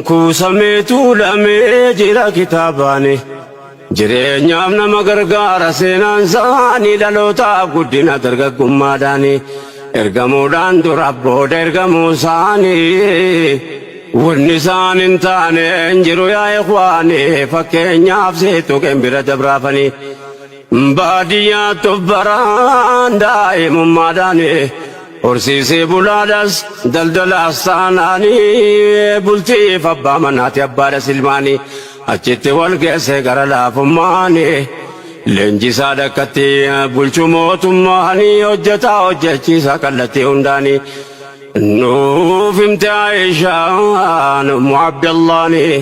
Kuusameetu lamee jira kitaabani jireenyaaf nama gargaara seenaan isaanii dhalootaaf guddina dargaggummaadhaani ergamuudhaan dura booda ergamuu isaanii wanni isaan hin taane hin jiru yaa ikhwaani fakkeenyaaf seetu qembira dabraafanii baadiyyaattu baraan daa'imummaadhaani horsiisee bulaadhas daldalaas taanaanii bultiif abbaa manaati abbaadhas ilmaanii achitti wal geesse gara laafummaanii leenjisaa dhakkatti bulchuu mootummaanii hojjetaa hojjechiisa kallattii hundaanii nuuf himte Aayishaan ummu Abdallaanii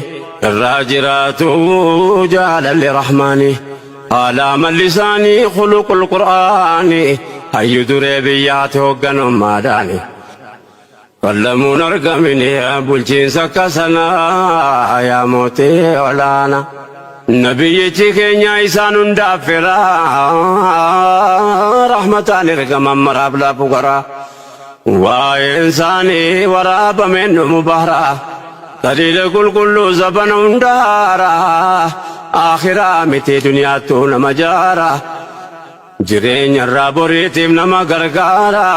irraa jiraatu jaalalli rahmaanii haala mallisaanii khuluqul qur'aanii hayyu duree biyyaatti hoogganummaadhaani qallamuun argamini bulchiinsa akka sanaa yaa mootii olaana nabiyyichi keenya isaan hundaaf fira rahmataan ergaman maraaf laafu garaa waa'een isaanii waraabameen dhumu bahra daliila qulqulluu zabana hundaara akhiraa miti duniyaattuu nama jaara jireenya irraa boriitiif nama gargaara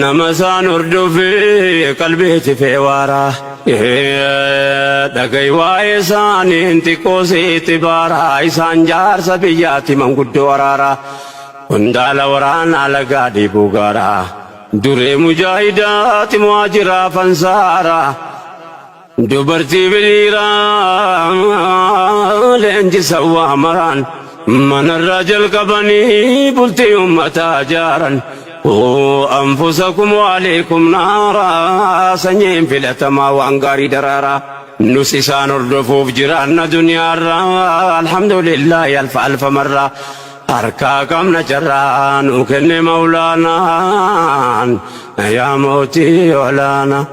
nama isaan hordofee qalbiitti feewaara dhaga'i waa'ee isaanii xiqqoo sitti baara isaan jaarsa biyyaatti manguddoo waraara hundaala waraanaa lagaa dhiibuu gaara duree mujaahidaati muhaajiraa fansaara dubartii biliiraa leenjisa waa maraan من الرجل قبني بلتي أمتا جارا أنفسكم وعليكم نارا سنين في الاتما وانقاري درارا نسيسان الرفوف جيران دنيا الحمد لله ألف ألف مرة أركاكم نجران وكن مولانا يا موتي ولانا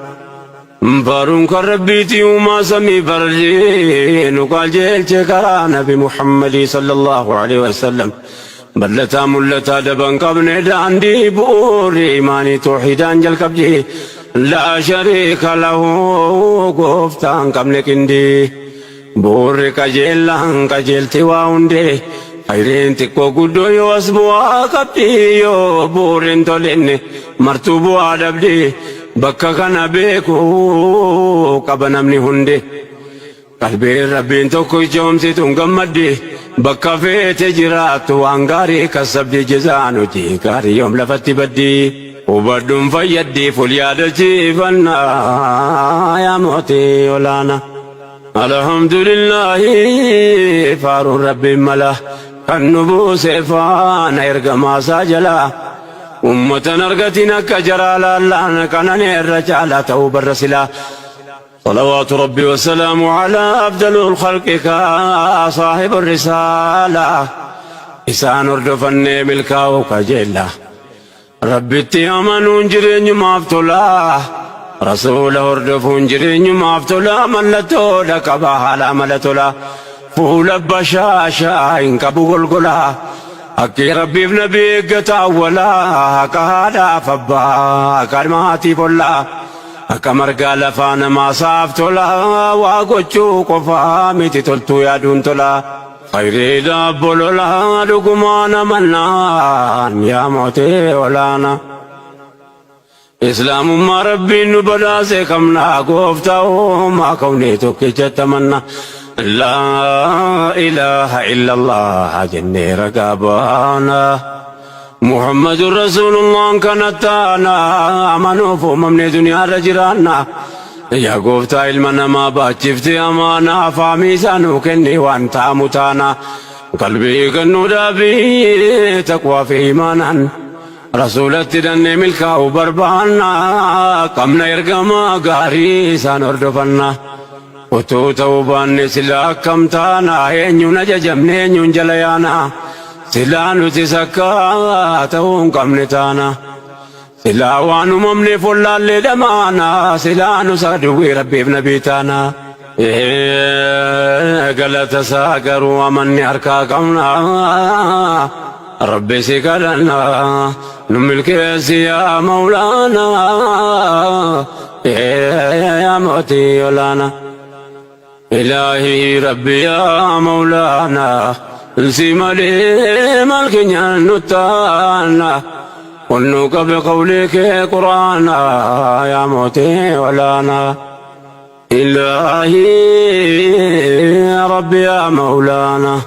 بارون كربيتي وما سمي فرجين وقال جيل شكرا نبي محمد صلى الله عليه وسلم بلتا ملتا دبن قبن داندي بور إيماني توحيدان جل قبجي لا شريك له قفتان قبن كندي بور كجيلان كجيل تواوندي خيرين تكو قدو يواسبوا قبدي يو بورين تولين مرتوبوا عدبدي bakka kana beeku qaba namni hundi qalbiin rabbiin tokko ijoomsituun gammaddi bakka feete jiraattu waan gaarii kasabdi jazaan hojii gaarii yoom lafatti baddi hubadhuun fayyaddi ful yaadachiifannaa yaa mootii olaana alhamdulillahi faaruun rabbiin mala kan nu buuse faana ergamaasaa jalaa أمة أرقتنا كجرال الله كان الرجال توب الرسلا صلوات ربي والسلام على أفضل الخلق صاحب الرسالة إسان أردفني ملكاو كجيلا ربي اتيامن جرين مافتلا رسول أردفن جرين مافتلا ملتو لك بحالا ملتلا فول بشاشا إنك بغلقلا أكي ربي بنبي قطاولا كهادا فبا كرماتي فلا أكمر قال فانا ما صافتلا واقوچو قفامي تلتو يادون تلا خيري دابلولا لقمان منان يا موتي ولانا إسلام ما ربي نبدا سيكمنا قفتاو ما كوني توكي جتمنا لا إله إلا الله جني رقابانا محمد رسول الله كانتانا أمانو فممن دنيا رجرانا يا قفتا علمنا ما باتشفتي أمانا فاميسانو كني وانتا متانا قلبي كنو دابي تقوى في إيمانا رسولتي دني ملكا وبربانا قمنا يرقما قاريسان اردفنا Utuu ta'uu baanne silaa akkam taana eenyuun ajajamne eenyuun jala yaana silaa nuti sakkaa ta'uu hin qabne taana silaa waan uumamneef wallaallee dhamaana silaa nu saduwwii rabbiif nabii taana galata isaa garuu amanni harkaa qabna rabbi si kadhanna nu milkeessi yaa mawlaana يا موتي ولانا إلهي ربي يا مولانا انسيما لي ملكنا نتانا ونوك بقولك قرآنا يا موتي ولانا إلهي يا ربي يا مولانا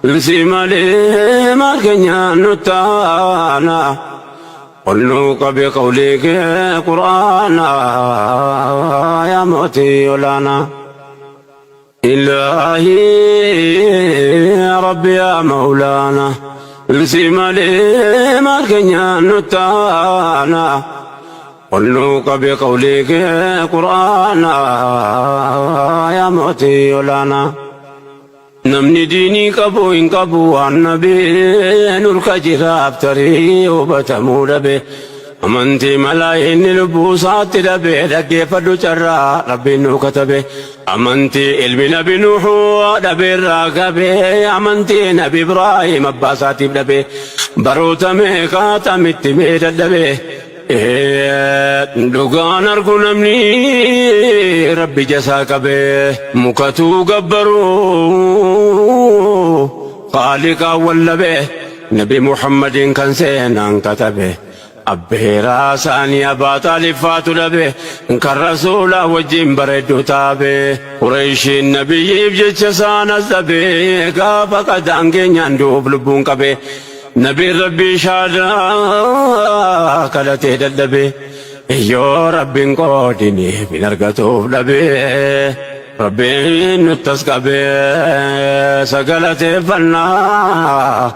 انسيما لي ملكنا نتانا ونوك بقولك قرآنا يا موتي ولانا إلهي يا ربي يا مولانا السيما لي مالكنيا نتانا قلوك بقولك قرآنا يا موتي ولانا نمني ديني كبو إن كبو النبي نور كجراب تري وبتمول به أمنتي ملايين البوسات لبي لكي فدو جرى ربي نو كتبه أمنتي علمي نبي نوح لبي الراقبه أمنتي نبي إبراهيم أباسات لبي بروت ميكا تمت ميت لبي دوغان أركو نمني ربي جساك به مكتو قبرو خالق واللبي نبي محمد كان سينان كتبه أبهرا ثاني أبا طالب فاتو لبه كالرسول وجين بريدو تابه قريش النبي بجيش سانا زبه كافا قدانك ناندوب لبون كبه نبي ربي شادا كالتي دلبه يو ربي قودني بنرغتوب لبه ربي نتسك به سقلتي فنا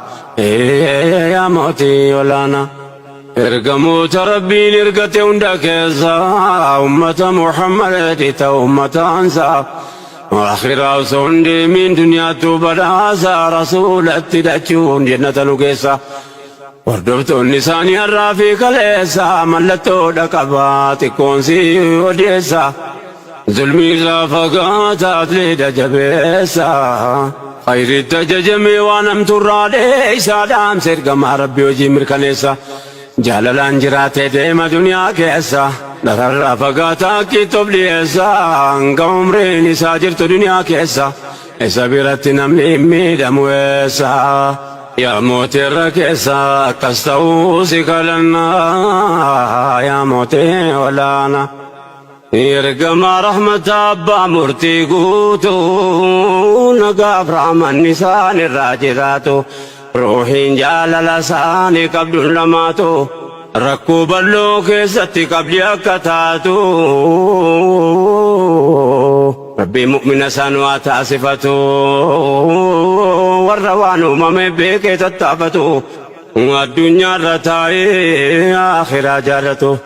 يا موتي ولانا ارقموت ربي نرقتي وندكيزا أمة محمد تا أمة أنسا وآخر أوسوندي من دنيا توبداسا رسول اتداتشون جنة لقيسا وردفتو النساني الرافيق ليسا ملتو دكبات كونسي وديسا ظلمي رافقاتات ليدا جبيسا خير التججمي وانمت الراديسا دام سرقم ربي وجي مركنيسا جاللان جراتي ديما دنيا كيسا نرى فقاتا كتب ليسا انك عمرين ساجرت دنيا كيسا إسا بيرت نملي ميدا مويسا يا موتي الركيسا كستوسك لنا يا موتي ولانا يرقم رحمة أبا مرتي قوتو نقاف رحم النسان الراجراتو روحين جال لساني قبل لماتو ركوب اللوك ستي قبل أكتاتو ربي مؤمن سانوات آسفتو والروان أمم بك تتافتو والدنيا رتاي آخر جالتو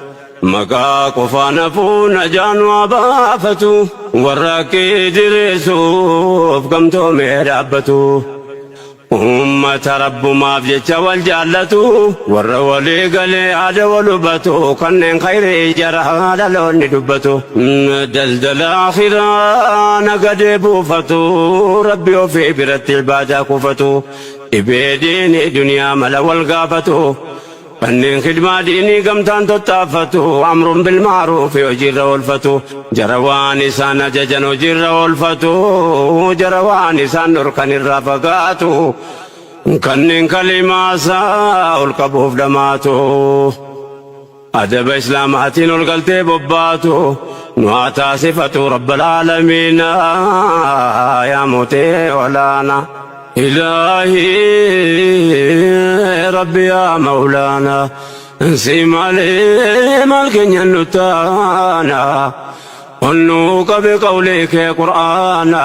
مقا قفان فون جانوا بافتو والراكي درسوف قمتو مهرابتو أمة رب ما بجتش والجالتو والرولي قلي عاد ولبتو كنن خيري جرها دلون دبتو دلدل آخرا نقد بوفتو ربي وفي برت البادا كفتو إبيدين دنيا ملا والقافتو فنن خدمة ديني قمتان تتافتو أمر بالمعروف وجر والفتو جروان سان ججن وجر والفتو جروان سان نركن الرافقاتو كنن كلمة سا القبوف دماتو أدب إسلاماتين القلتي بباتو نواتا صفتو رب العالمين يا موتي ولانا إلهي ربي يا مولانا انسيما لي مالكنيا نتانا ونوك بقولك قرآنا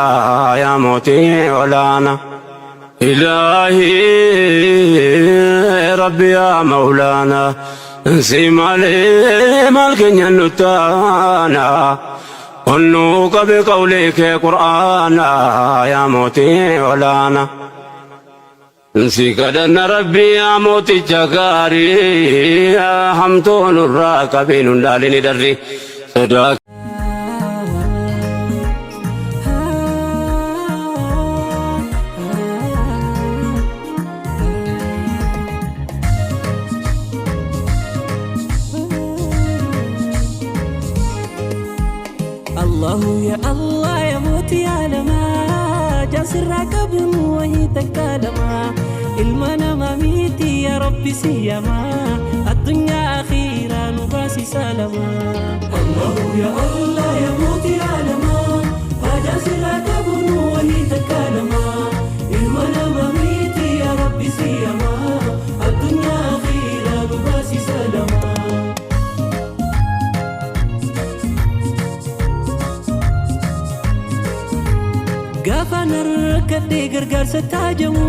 يا موتي ولانا إلهي ربي يا مولانا انسيما لي مالكنيا نتانا ونوك بقولك قرآنا يا موتي ولانا انسيكدن ربي يا موتي جغاري يا حمتون الراكبين دالين دري صداك الله يا الله يا موت يا لما جاسر راكب وهي تكالما المنا مميتي يا ربي سيما الدنيا أخيرا نباسي سلما الله يا الله يا موت يا لما جاسر راكب وهي تكالما المنا مميتي يا ربي سيما الدنيا أخيرا نباسي سلما Gaafa narrakkadhee gargaarsa taajamu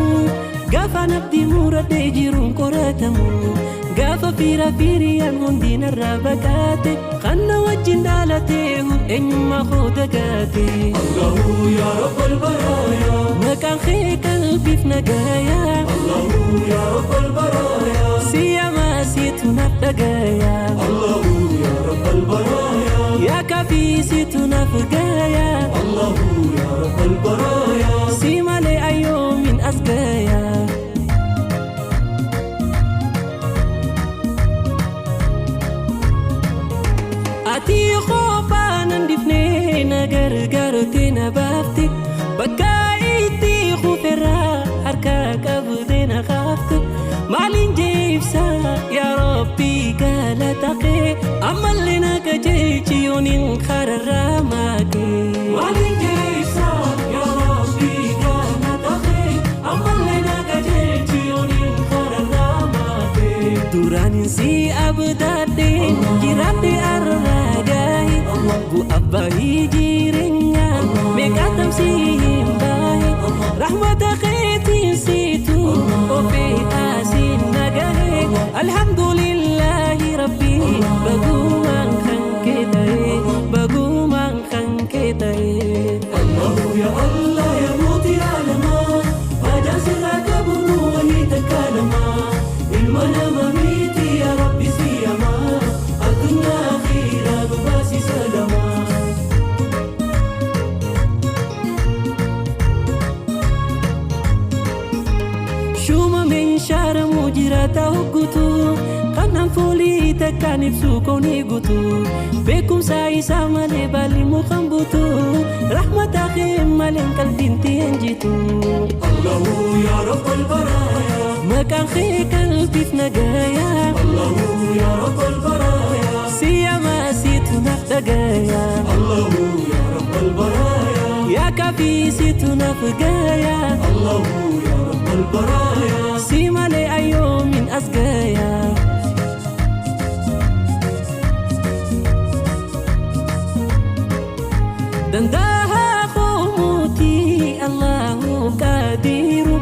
Gaafa nabdii muradhee jiruun qoratamu Gaafa fiiriyaan hundi narraa baqaate Kanna wajjin dhaalatee eenyummaa koo dagaate Allahu yaa rabbal baraaya Maqaan kee qalbiif nagaaya Allahu yaa rabbal baraaya Siyamaa siitu naaf dhagaaya Allahu yaa rabbal baraaya Yaa kaafii siitu naaf gaaya Allahu yaa rabbal baraaya Simale ayyoomin as gaaya Ati qofaan handifnee na gargaartee na baafte Bakka itti quferraa harka qabdee na qaafte Maaliin jeebsaa yaa Rabbii galata kee Ammallee na qajeelchi yooniin kararraa maakee Maaliin jeebsaa yaa Rabbii galata kee Ammallee na qajeelchi yooniin kararraa maakee Duraanin si abdaadhee jiraadhee arraa gaahee Bu'aa bahii jireenyaa meeqaatam si hin baahee Rahmata keetiin siitu ofee asiin nagahee Alhamdulillahi Rabbii bagumaan kan kee ta'ee bagumaan kan kee ta'ee Allahu ya Allah ya muuti alamaa Fajaasi raakabuun walii takkalamaa Ilma nama miti ya Rabbi siyamaa Addunyaa akhiraa dhugaasi salamaa Shuma meeshaaramuu jiraata hoggutu Kanaan foolii takkaan ibsu kooni guutu Beekumsa isaa malee baalli mukaan buutu Rahmata kee malee qalbiin tiin jitu Allahu yaa rabbal baraaya Maqaan kee qalbiif nagaaya Allahu yaa rabbal baraaya Siyamaa siitu naaf dhagaaya Allahu yaa rabbal baraaya Yaa kaafii siitu naaf gaaya Allahu yaa rabbal baraaya Simale ayyoomin as gaaya Dandaha qumuti Allahu qadiru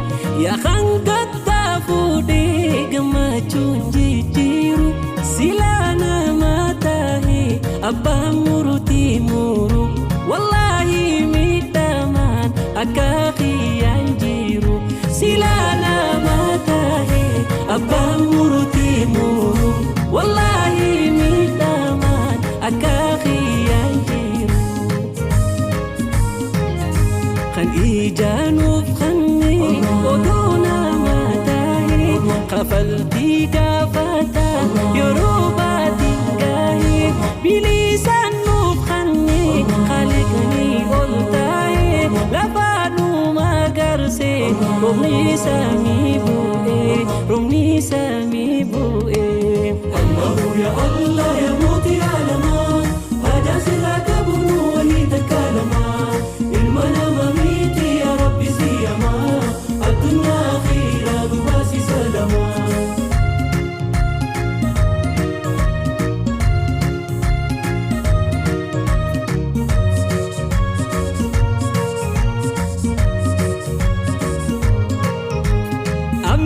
Ya kan gatta fude gamachun jijiru Silana matahi abba muruti muru Wallahi mitaman akaki anjiru Silana matahi abba muruti muru Wallahi mitaman akaki anjiru Kan ijanuuf kanni oduuna matahi Kafaltii gaafata yeroo baatiin gaahee Biliisaan nuuf kanni khaliqanii ol taa'ee Lafaanuma garsee roobni samii bu'ee roobni samii bu'ee Allahu ya Allah ya muuti alamaa Fajaasi raakabuun walii takkalamaa Ilma nama miti ya Rabbi siyamaa Addunyaa akhiraa dhugaasi salamaa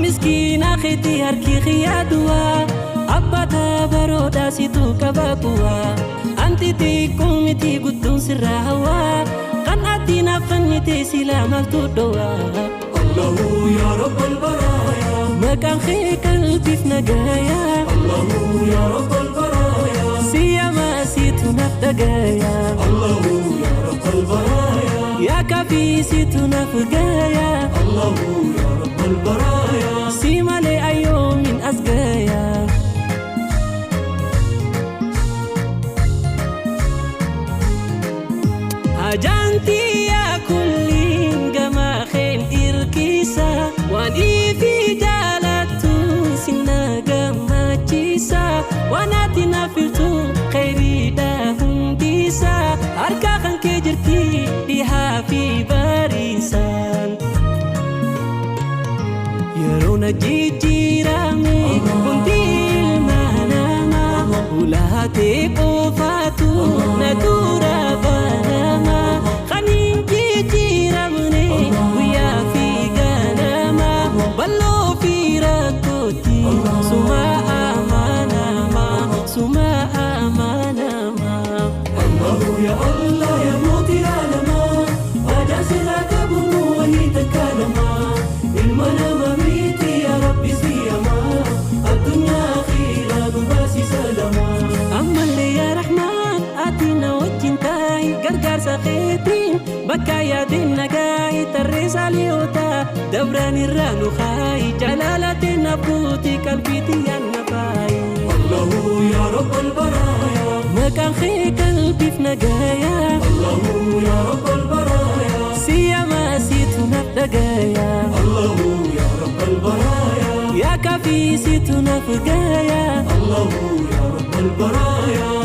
Miskiina keetii harki khiyaaduwaa Abbaataa baroodhaa situ qabaatuwaa Anti xiqqoo miti guddoon sirraa hawaa Kan ati naaf fannite silaa maaltu dhowaa Allahu yaa rabbal baraaya Maqaan kee qalbiif nagaaya Allahu yaa rabbal baraaya Siyamaa siitu naaf dhagaaya Allahu yaa rabbal baraaya Yaa kaafii siitu naaf gaaya Allahu yaa rabbal baraaya Simale ayyoomin as gaaya أجانتي يا كلين قما خين إركيسا واني في جالتو سنة قما جيسا وانا تنافرتو خيري داهم ديسا أركا خان كجرتي ديها في باريسان يرونا جيجيرامي كنتي المهنما ولهاتي قوفاتو ندورا بانما خانين جيجيرامني ويا في غانما بلو في راكوتي سما أمانما سما أمانما الله يا الله يا موتي عالما أجاسنا كبنو وهي تكالما المنام ميتي يا ربي سيما الدنيا خيرا نباسي سلما أما اللي يا رحمن آتينا وجنتاي قرقر سخيتين بكا يا دين نقاي ترس عليوتا دبران الرانو خاي جلالة نبوتي قلبيتي يا النباي الله يا رب البرايا مكان خي قلبي في نقايا الله يا رب البرايا سيما سيتنا بدقايا الله يا رب البرايا يا كافي سيتنا فقايا الله يا رب البرايا